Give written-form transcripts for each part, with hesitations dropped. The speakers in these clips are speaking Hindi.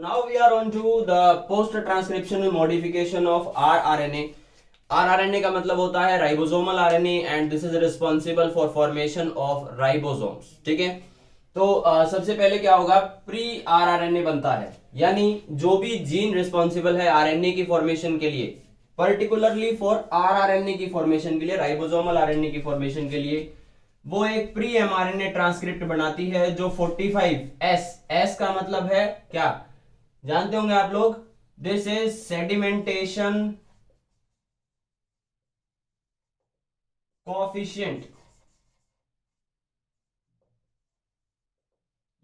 Now we are on to the post-transcriptional modification of rRNA. rRNA का मतलब होता है ribosomal RNA and this is responsible for formation of ribosomes. ठीक है, तो सबसे पहले क्या होगा, प्री आरआरएनए बनता है, यानी जो भी जीन रिस्पॉन्सिबल है आरएनए की फॉर्मेशन के लिए, पर्टिकुलरली फॉर आरआरएनए की फॉर्मेशन के लिए, राइबोसोमल आरएनए की फॉर्मेशन के लिए, वो एक प्री एमआरएनए ट्रांसक्रिप्ट बनाती है जो 45S, एस का मतलब है क्या जानते होंगे आप लोग, दिस इज सेडिमेंटेशन कोएफिशिएंट,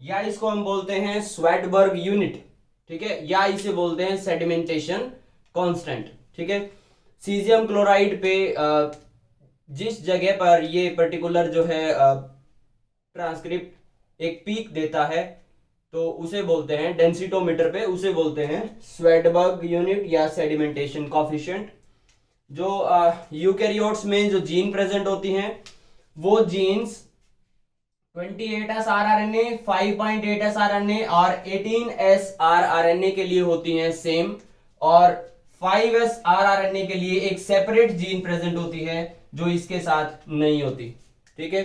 या इसको हम बोलते हैं स्वेडबर्ग यूनिट। ठीक है, या इसे बोलते हैं सेडिमेंटेशन कांस्टेंट। ठीक है, सीजियम क्लोराइड पे जिस जगह पर ये पर्टिकुलर जो है ट्रांसक्रिप्ट एक पीक देता है तो उसे बोलते हैं डेंसिटोमीटर पे, उसे बोलते हैं स्वेडबर्ग यूनिट या सेडिमेंटेशन कोएफिशिएंट। जो यूकैरियोट्स में जो जीन प्रेजेंट होती हैं वो jeans 28S rRNA, 5.8S rRNA और 18S rRNA के लिए होती हैं सेम, और 5S rRNA के लिए एक सेपरेट जीन प्रेजेंट होती है जो इसके साथ नहीं होती। ठीक है,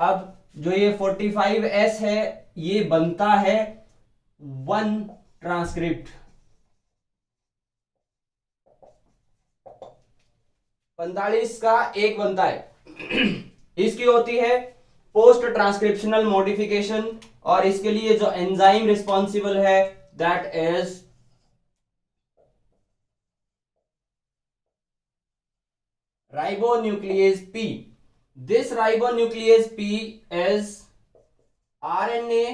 अब जो ये 45S है ये बनता है वन ट्रांसक्रिप्ट, 45 का एक बनता है। इसकी होती है पोस्ट ट्रांसक्रिप्शनल मॉडिफिकेशन, और इसके लिए जो एंजाइम रिस्पॉन्सिबल है that is ribonuclease P. This ribonuclease P is RNA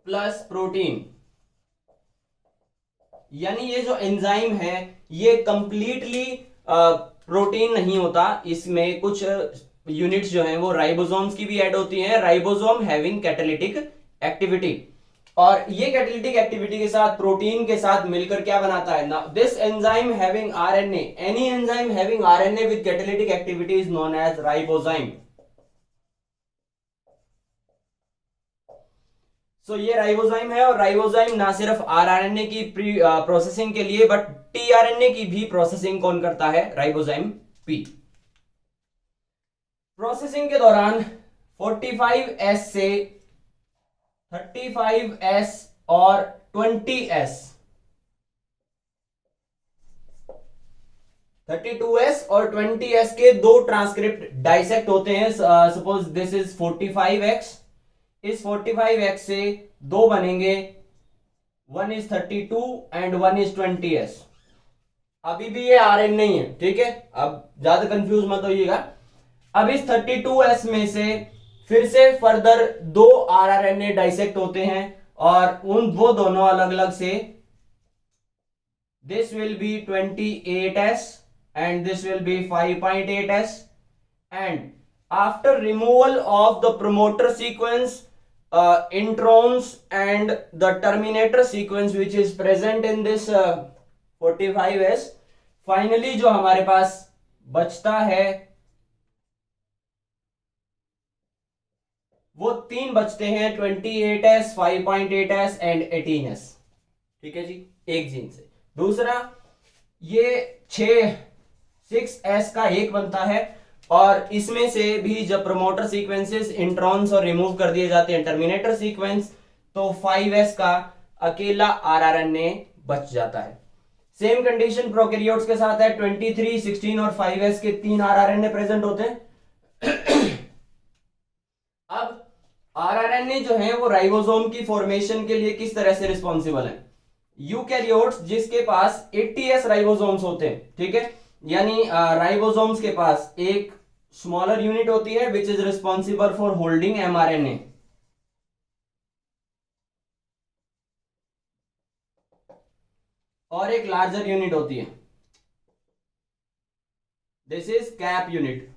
plus protein, यानी ये जो एंजाइम है ये कंप्लीटली प्रोटीन नहीं होता, इसमें कुछ यूनिट्स जो हैं वो राइबोसोम्स की भी ऐड होती हैं, राइबोसोम हैविंग कैटालिटिक एक्टिविटी, और ये कैटालिटिक एक्टिविटी के साथ प्रोटीन के साथ मिलकर क्या बनाता है, now this enzyme having RNA, any enzyme having RNA with catalytic activity is known as ribozyme. So ये राइबोजाइम है, और राइबोजाइम ना सिर्फ आरआरएनए की प्रोसेसिंग के लिए बट टीआरएनए की भी प्रोसेसिंग कौन करता है, राइबोजाइम पी। प्रोसेसिंग के दौरान 45S से 35S और 20S, 32S और 20S के दो ट्रांसक्रिप्ट डाइसेक्ट होते हैं। सपोज दिस इज 45X, इस 45X से दो बनेंगे, one is 32 and one is 20S। अभी भी ये आरएन नहीं है, ठीक है, अब ज्यादा कंफ्यूज मत होइएगा। अब इस 32S में से फिर से फर्दर दो आरआरएनए डाइसेक्ट होते हैं, और वो दोनों अलग अलग से, this will be 28S and this will be 5.8S, and after removal of the promoter sequence, introns and the terminator sequence which is present in this 45S, finally जो हमारे पास बचता है वो तीन बचते हैं, 28S, 5.8S एंड 18S। ठीक है जी, एक जीन से। दूसरा ये 6S का एक बनता है, और इसमें से भी जब प्रमोटर सीक्वेंसेस इंट्रॉन्स और रिमूव कर दिए जाते हैं टर्मिनेटर सीक्वेंस, तो 5S का अकेला आरआरएनए बच जाता है। सेम कंडीशन प्रोकैरियोट्स के साथ है, 23, 16 और 5S के तीन आरआरएनए प्रेजेंट होते हैं। अब आरआरएनए जो है वो राइबोसोम की फॉर्मेशन के लिए किस तरह से रिस्पॉन्सिबल है, यूकैरियोट्स जिसके पास 80S राइबोसोम्स होते हैं, ठीक है, यानी राइबोसोम्स के पास एक स्मॉलर यूनिट होती है which is responsible for holding mRNA, और एक लार्जर यूनिट होती है, this is cap unit.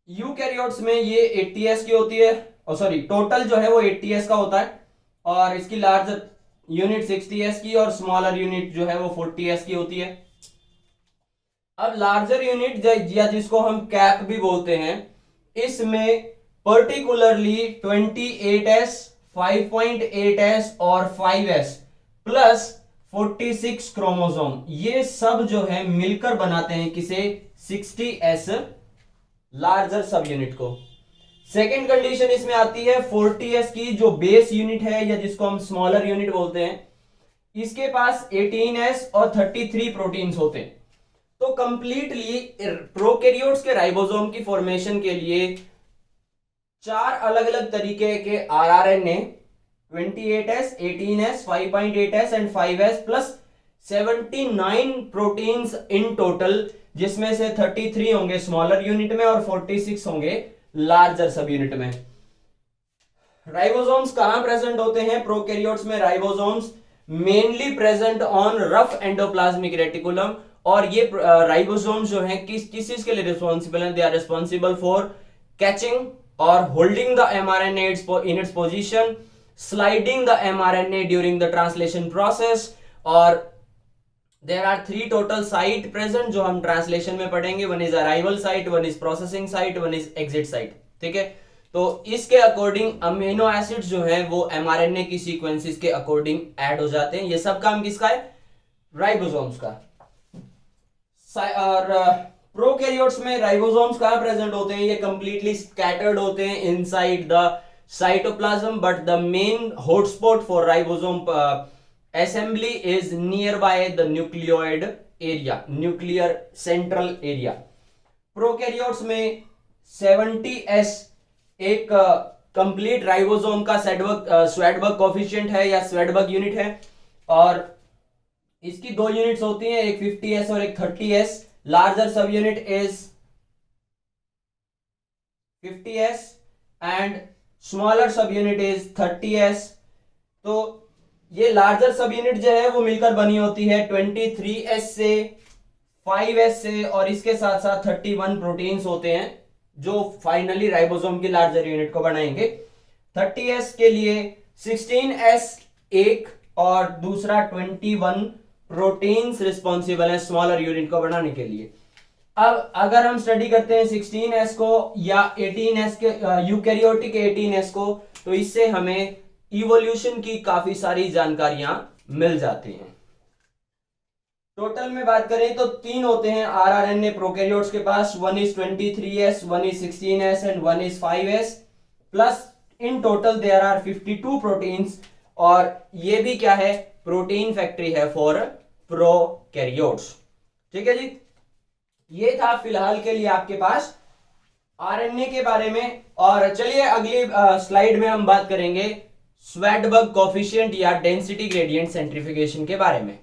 Eukaryotes में ये 80S की होती है, और सॉरी टोटल जो है वो 80S का होता है, और इसकी लार्जर यूनिट 60S की और स्मॉलर यूनिट जो है वो 40S की होती है। अब लार्जर यूनिट या जिसको हम कैप भी बोलते हैं, इसमें पर्टिकुलरली 28S, 5.8s और 5s प्लस 46 क्रोमोसोम, ये सब जो है मिलकर बनाते हैं किसे, 60s लार्जर सब यूनिट को। सेकेंड कंडीशन इसमें आती है 40s की, जो बेस यूनिट है या जिसको हम स्मॉलर यूनिट बोलते हैं, इसके पास 18s और 33 प्रोटीन्स होते हैं। तो कंप्लीटली प्रोकैरियोट्स के राइबोसोम की फॉर्मेशन के लिए 4 अलग अलग तरीके के rRNA 28s, 18s, 5.8s and 5s plus 79 proteins in total, जिसमें से 33 होंगे स्मॉलर यूनिट में और 46 होंगे लार्जर सब यूनिट में। राइबोसोम्स कहां प्रेजेंट होते हैं प्रोकैरियोट्स में? Ribosomes mainly present on rough endoplasmic reticulum, और ये राइबोसोम्स जो हैं किस चीज के लिए रिस्पॉन्सिबल हैं? They are responsible for catching और holding the mRNA in its position, sliding the mRNA during the translation process, और there are 3 total site present जो हम ट्रांसलेशन में पढ़ेंगे। One is arrival site, one is processing site, one is exit site. ठीक है, तो इसके अकॉर्डिंग अमीनो एसिड्स जो हैं वो एमआरएनए की सीक्वेंसेस के अकॉर्डिंग ऐड हो जाते हैं। ये सब काम किसका है? राइबोसोम्स का। और प्रोकैरियोट्स में राइबोसोम्स कहां प्रेजेंट होते हैं? ये कंप्लीटली स्कैटर्ड होते हैं inside the cytoplasm, but the main hotspot for ribosome assembly is nearby the nucleoid area, nuclear central area. Prokaryotes में 70s एक कंप्लीट राइबोसोम का स्वेडबर्ग कोफिशिएंट है या स्वेडबर्ग यूनिट है, और इसकी 2 यूनिट्स होती हैं, एक 50s और एक 30s। लार्जर सब unit is 50s and smaller सब यूनिट इज 30s। तो ये लार्जर सब यूनिट जो है वो मिलकर बनी होती है 23s से, 5s से, और इसके साथ साथ 31 प्रोटीन्स होते हैं जो फाइनली राइबोसोम की लार्जर यूनिट को बनाएंगे। 30s के लिए 16s एक और दूसरा 21 प्रोटीन्स रिस्पॉन्सिबल है स्मॉलर यूनिट को बनाने के लिए। अब अगर हम स्टडी करते हैं 16s को या 18s के यूकैरियोटिक 18s को, तो इससे हमें इवोल्यूशन की काफी सारी जानकारियां मिल जाती हैं। टोटल में बात करें तो 3 होते हैं आरआरएनए प्रोकैरियोट्स के पास, one is 23s, one is 16s and one is 5s, plus in total there are 52 proteins, और ये भी क्या है? प्रोटीन फैक्ट्री है फॉर प्रोकैरियोट्स। ठीक है जी, ये था फिलहाल के लिए आपके पास आरएनए के बारे में। और चलिए अगली स्लाइड में हम बात करेंगे स्वेडबर्ग कोफिशिएंट या डेंसिटी ग्रेडियंट सेंट्रीफ्यूगेशन के बारे में।